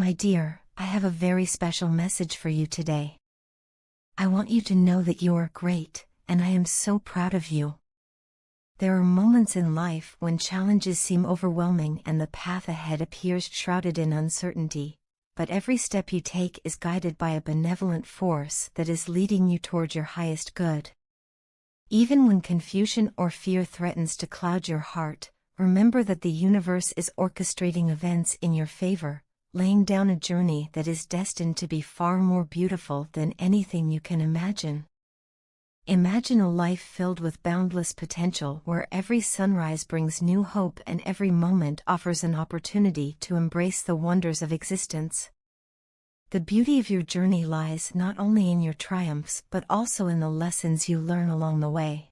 My dear, I have a very special message for you today. I want you to know that you are great, and I am so proud of you. There are moments in life when challenges seem overwhelming and the path ahead appears shrouded in uncertainty, but every step you take is guided by a benevolent force that is leading you toward your highest good. Even when confusion or fear threatens to cloud your heart, remember that the universe is orchestrating events in your favor, laying down a journey that is destined to be far more beautiful than anything you can imagine. Imagine a life filled with boundless potential where every sunrise brings new hope and every moment offers an opportunity to embrace the wonders of existence. The beauty of your journey lies not only in your triumphs but also in the lessons you learn along the way.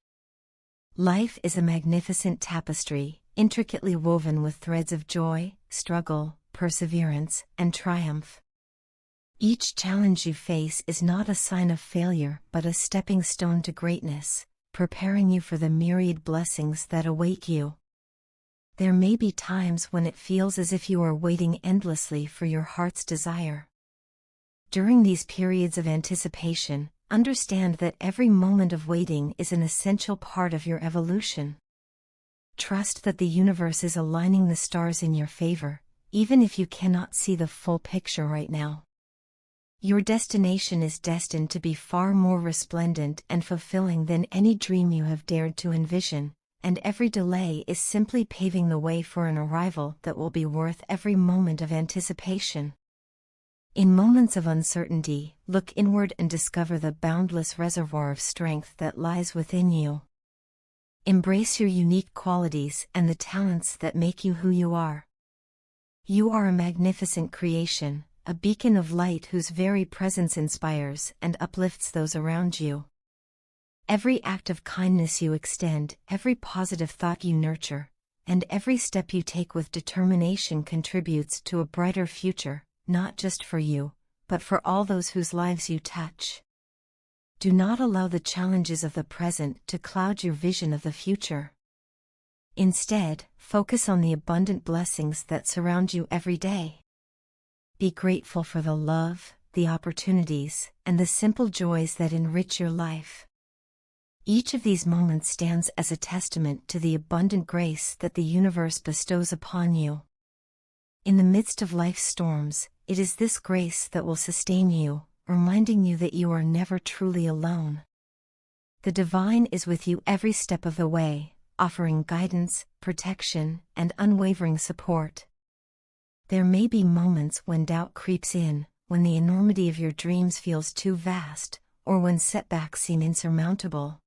Life is a magnificent tapestry, intricately woven with threads of joy, struggle, perseverance, and triumph. Each challenge you face is not a sign of failure but a stepping stone to greatness, preparing you for the myriad blessings that await you. There may be times when it feels as if you are waiting endlessly for your heart's desire. During these periods of anticipation, understand that every moment of waiting is an essential part of your evolution. Trust that the universe is aligning the stars in your favor, even if you cannot see the full picture right now. Your destination is destined to be far more resplendent and fulfilling than any dream you have dared to envision, and every delay is simply paving the way for an arrival that will be worth every moment of anticipation. In moments of uncertainty, look inward and discover the boundless reservoir of strength that lies within you. Embrace your unique qualities and the talents that make you who you are. You are a magnificent creation, a beacon of light whose very presence inspires and uplifts those around you. Every act of kindness you extend, every positive thought you nurture, and every step you take with determination contributes to a brighter future, not just for you, but for all those whose lives you touch. Do not allow the challenges of the present to cloud your vision of the future. Instead, focus on the abundant blessings that surround you every day. Be grateful for the love, the opportunities, and the simple joys that enrich your life. Each of these moments stands as a testament to the abundant grace that the universe bestows upon you. In the midst of life's storms, it is this grace that will sustain you, reminding you that you are never truly alone. The divine is with you every step of the way, offering guidance, protection, and unwavering support. There may be moments when doubt creeps in, when the enormity of your dreams feels too vast, or when setbacks seem insurmountable.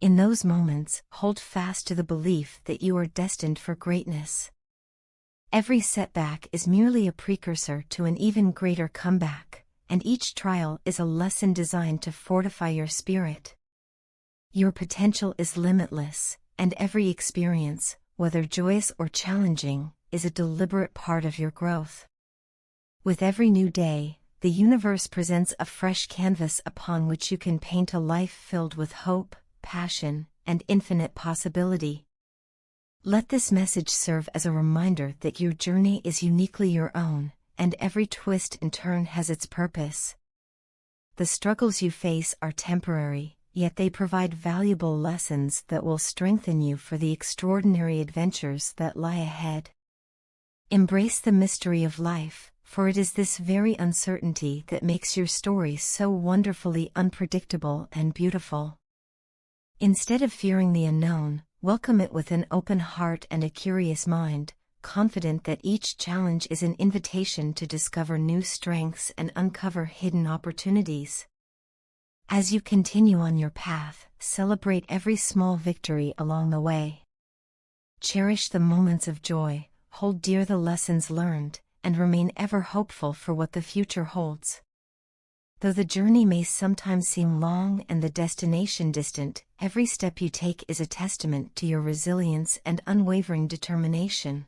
In those moments, hold fast to the belief that you are destined for greatness. Every setback is merely a precursor to an even greater comeback, and each trial is a lesson designed to fortify your spirit. Your potential is limitless, and every experience, whether joyous or challenging, is a deliberate part of your growth. With every new day, the universe presents a fresh canvas upon which you can paint a life filled with hope, passion, and infinite possibility. Let this message serve as a reminder that your journey is uniquely your own, and every twist and turn has its purpose. The struggles you face are temporary, yet they provide valuable lessons that will strengthen you for the extraordinary adventures that lie ahead. Embrace the mystery of life, for it is this very uncertainty that makes your story so wonderfully unpredictable and beautiful. Instead of fearing the unknown, welcome it with an open heart and a curious mind, confident that each challenge is an invitation to discover new strengths and uncover hidden opportunities. As you continue on your path, celebrate every small victory along the way. Cherish the moments of joy, hold dear the lessons learned, and remain ever hopeful for what the future holds. Though the journey may sometimes seem long and the destination distant, every step you take is a testament to your resilience and unwavering determination.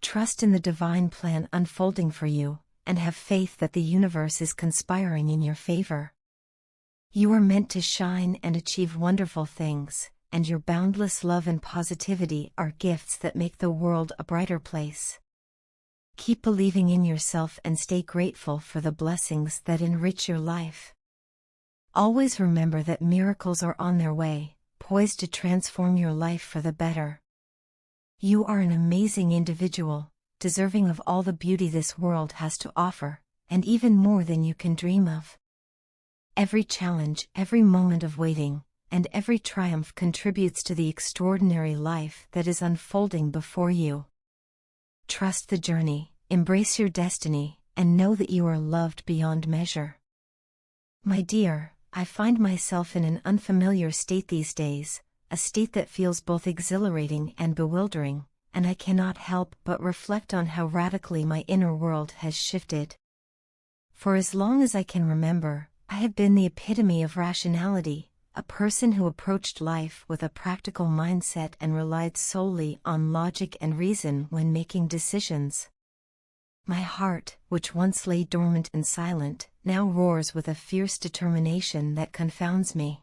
Trust in the divine plan unfolding for you, and have faith that the universe is conspiring in your favor. You are meant to shine and achieve wonderful things, and your boundless love and positivity are gifts that make the world a brighter place. Keep believing in yourself and stay grateful for the blessings that enrich your life. Always remember that miracles are on their way, poised to transform your life for the better. You are an amazing individual, deserving of all the beauty this world has to offer, and even more than you can dream of. Every challenge, every moment of waiting, and every triumph contributes to the extraordinary life that is unfolding before you. Trust the journey, embrace your destiny, and know that you are loved beyond measure. My dear, I find myself in an unfamiliar state these days, a state that feels both exhilarating and bewildering, and I cannot help but reflect on how radically my inner world has shifted. For as long as I can remember, I have been the epitome of rationality, a person who approached life with a practical mindset and relied solely on logic and reason when making decisions. My heart, which once lay dormant and silent, now roars with a fierce determination that confounds me.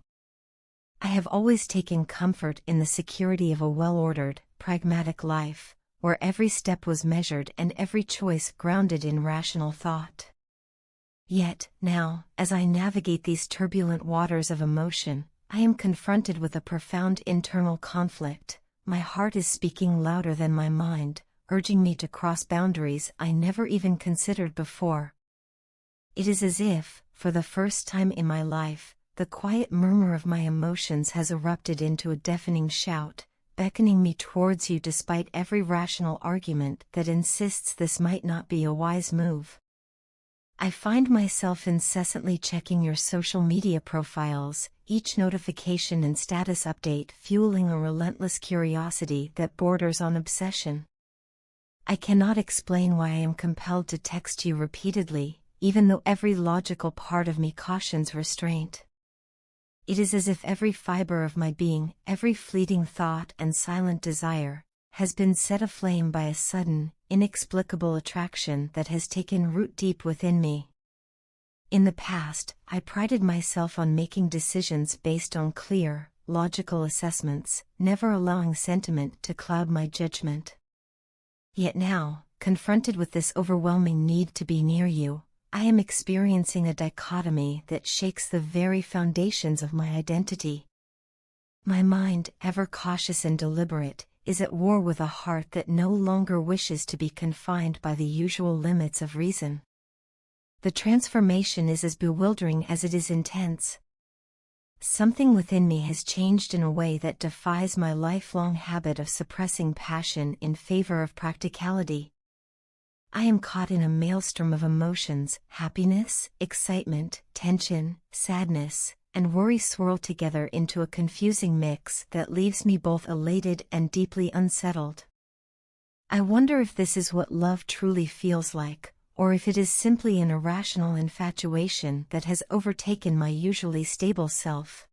I have always taken comfort in the security of a well-ordered, pragmatic life, where every step was measured and every choice grounded in rational thought. Yet, now, as I navigate these turbulent waters of emotion, I am confronted with a profound internal conflict. My heart is speaking louder than my mind, urging me to cross boundaries I never even considered before. It is as if, for the first time in my life, the quiet murmur of my emotions has erupted into a deafening shout, beckoning me towards you despite every rational argument that insists this might not be a wise move. I find myself incessantly checking your social media profiles, each notification and status update fueling a relentless curiosity that borders on obsession. I cannot explain why I am compelled to text you repeatedly, even though every logical part of me cautions restraint. It is as if every fiber of my being, every fleeting thought and silent desire, has been set aflame by a sudden, inexplicable attraction that has taken root deep within me. In the past, I prided myself on making decisions based on clear, logical assessments, never allowing sentiment to cloud my judgment. Yet now, confronted with this overwhelming need to be near you, I am experiencing a dichotomy that shakes the very foundations of my identity. My mind, ever cautious and deliberate, is at war with a heart that no longer wishes to be confined by the usual limits of reason. The transformation is as bewildering as it is intense. Something within me has changed in a way that defies my lifelong habit of suppressing passion in favor of practicality. I am caught in a maelstrom of emotions, happiness, excitement, tension, sadness, and worry swirl together into a confusing mix that leaves me both elated and deeply unsettled. I wonder if this is what love truly feels like, or if it is simply an irrational infatuation that has overtaken my usually stable self.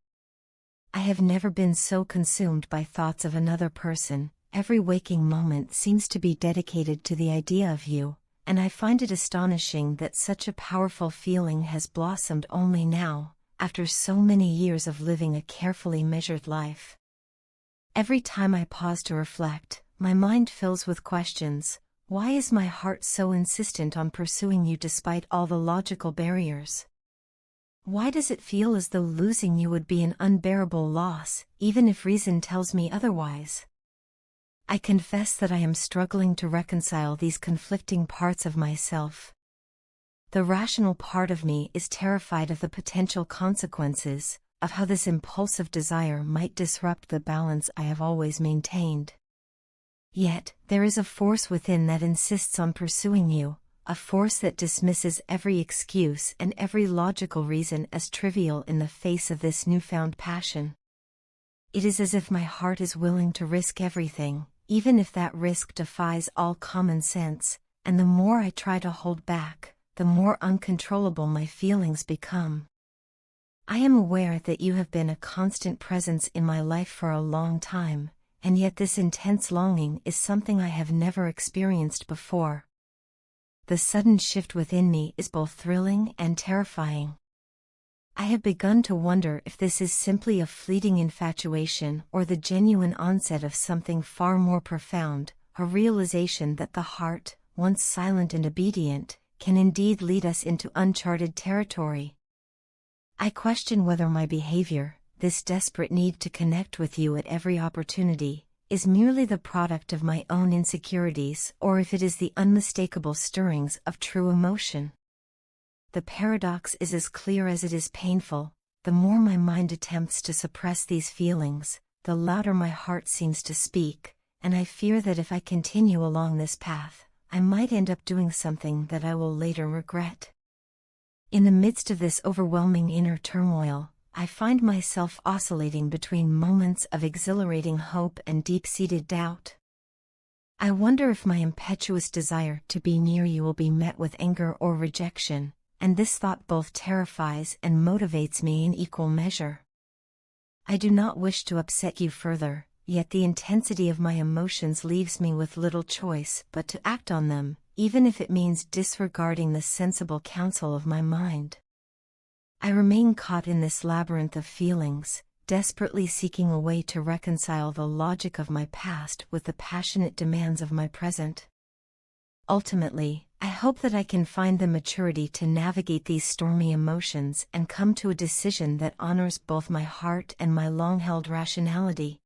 I have never been so consumed by thoughts of another person. Every waking moment seems to be dedicated to the idea of you, and I find it astonishing that such a powerful feeling has blossomed only now, after so many years of living a carefully measured life. Every time I pause to reflect, my mind fills with questions. Why is my heart so insistent on pursuing you despite all the logical barriers? Why does it feel as though losing you would be an unbearable loss, even if reason tells me otherwise? I confess that I am struggling to reconcile these conflicting parts of myself. The rational part of me is terrified of the potential consequences, of how this impulsive desire might disrupt the balance I have always maintained. Yet, there is a force within that insists on pursuing you, a force that dismisses every excuse and every logical reason as trivial in the face of this newfound passion. It is as if my heart is willing to risk everything, even if that risk defies all common sense, and the more I try to hold back, the more uncontrollable my feelings become. I am aware that you have been a constant presence in my life for a long time, and yet this intense longing is something I have never experienced before. The sudden shift within me is both thrilling and terrifying. I have begun to wonder if this is simply a fleeting infatuation or the genuine onset of something far more profound, a realization that the heart, once silent and obedient, can indeed lead us into uncharted territory. I question whether my behavior, this desperate need to connect with you at every opportunity, is merely the product of my own insecurities or if it is the unmistakable stirrings of true emotion. The paradox is as clear as it is painful. The more my mind attempts to suppress these feelings, the louder my heart seems to speak, and I fear that if I continue along this path, I might end up doing something that I will later regret. In the midst of this overwhelming inner turmoil, I find myself oscillating between moments of exhilarating hope and deep-seated doubt. I wonder if my impetuous desire to be near you will be met with anger or rejection, and this thought both terrifies and motivates me in equal measure. I do not wish to upset you further, yet the intensity of my emotions leaves me with little choice but to act on them, even if it means disregarding the sensible counsel of my mind. I remain caught in this labyrinth of feelings, desperately seeking a way to reconcile the logic of my past with the passionate demands of my present. Ultimately, I hope that I can find the maturity to navigate these stormy emotions and come to a decision that honors both my heart and my long-held rationality.